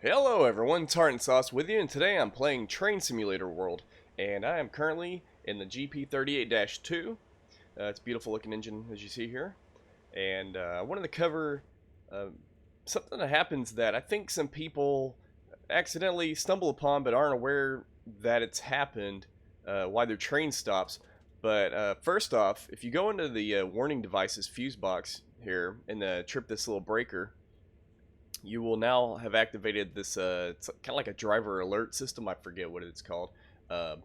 Hello everyone, Tartan Sauce with you, and today I'm playing Train Simulator World, and I am currently in the GP38-2. It's a beautiful looking engine as you see here, and I wanted to cover uh, something that happens that I think some people accidentally stumble upon but aren't aware that it's happened while their train stops. But first off, if you go into the warning devices fuse box here and trip this little breaker, you will now have activated this it's kind of like a driver alert system. I forget what it's called, uh,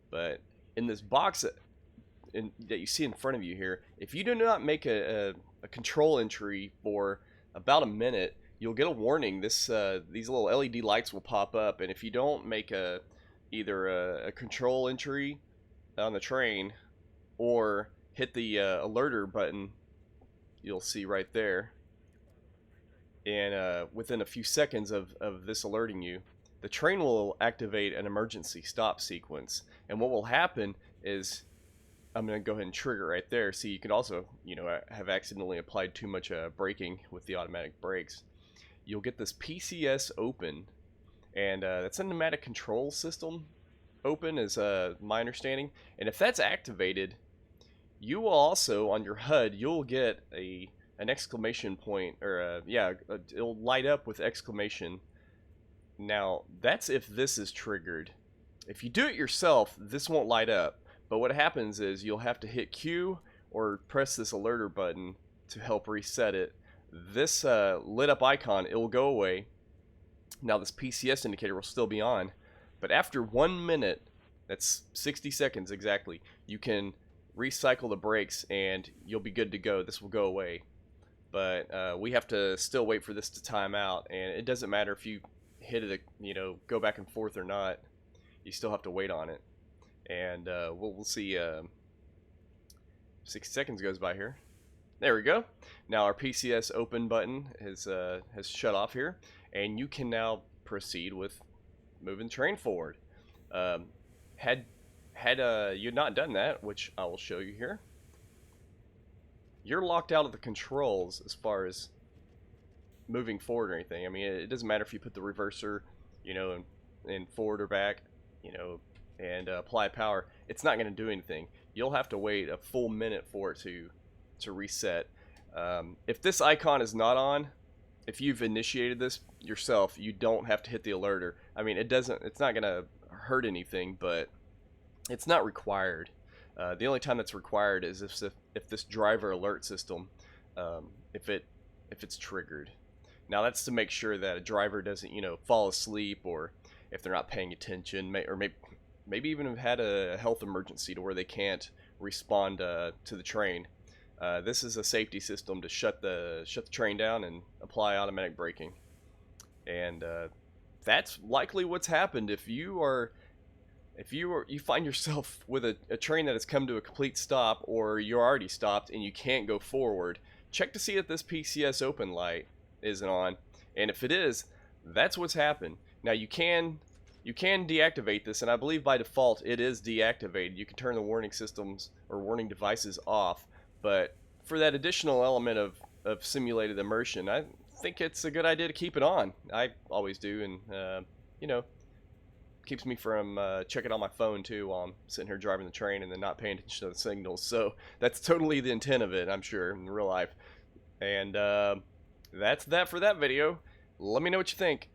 but in this box that you see in front of you here, if you do not make a control entry for about a minute, you'll get a warning. These little LED lights will pop up, and if you don't make either a control entry on the train or hit the alerter button, you'll see right there, and within a few seconds of this alerting you, the train will activate an emergency stop sequence. And what will happen is, I'm going to go ahead and trigger right there. See, you could also, have accidentally applied too much braking with the automatic brakes. You'll get this PCS Open, and that's a pneumatic control system. Open is my understanding. And if that's activated, you will also, on your HUD, you'll get an exclamation point, or it'll light up with exclamation. Now, that's if this is triggered. If you do it yourself, this won't light up. But what happens is you'll have to hit Q or press this alerter button to help reset it. This lit up icon, it will go away. Now this PCS indicator will still be on. But after 1 minute, that's 60 seconds exactly, you can recycle the brakes and you'll be good to go. This will go away. But we have to still wait for this to time out, and it doesn't matter if you hit it, go back and forth or not. You still have to wait on it, and we'll see. 60 seconds goes by here. There we go. Now our PCS open button has shut off here, and you can now proceed with moving the train forward. Had you not done that, which I will show you here, you're locked out of the controls as far as moving forward or anything. I mean, it doesn't matter if you put the reverser, in forward or back, and apply power. It's not going to do anything. You'll have to wait a full minute for it to reset. If this icon is not on, if you've initiated this yourself, you don't have to hit the alerter. I mean, it's not going to hurt anything, but it's not required. The only time that's required is if this driver alert system, if it's triggered. Now that's to make sure that a driver doesn't fall asleep, or if they're not paying attention, or maybe even have had a health emergency to where they can't respond to the train. This is a safety system to shut the train down and apply automatic braking. And that's likely what's happened if you find yourself with a train that has come to a complete stop, or you're already stopped and you can't go forward. Check to see if this PCS open light isn't on, and if it is, that's what's happened. Now you can deactivate this, and I believe by default it is deactivated. You can turn the warning systems or warning devices off, but for that additional element of simulated immersion, I think it's a good idea to keep it on. I always do, and keeps me from checking on my phone too while I'm sitting here driving the train and then not paying attention to the signals. So that's totally the intent of it, I'm sure, in real life. And that's that for that video. Let me know what you think.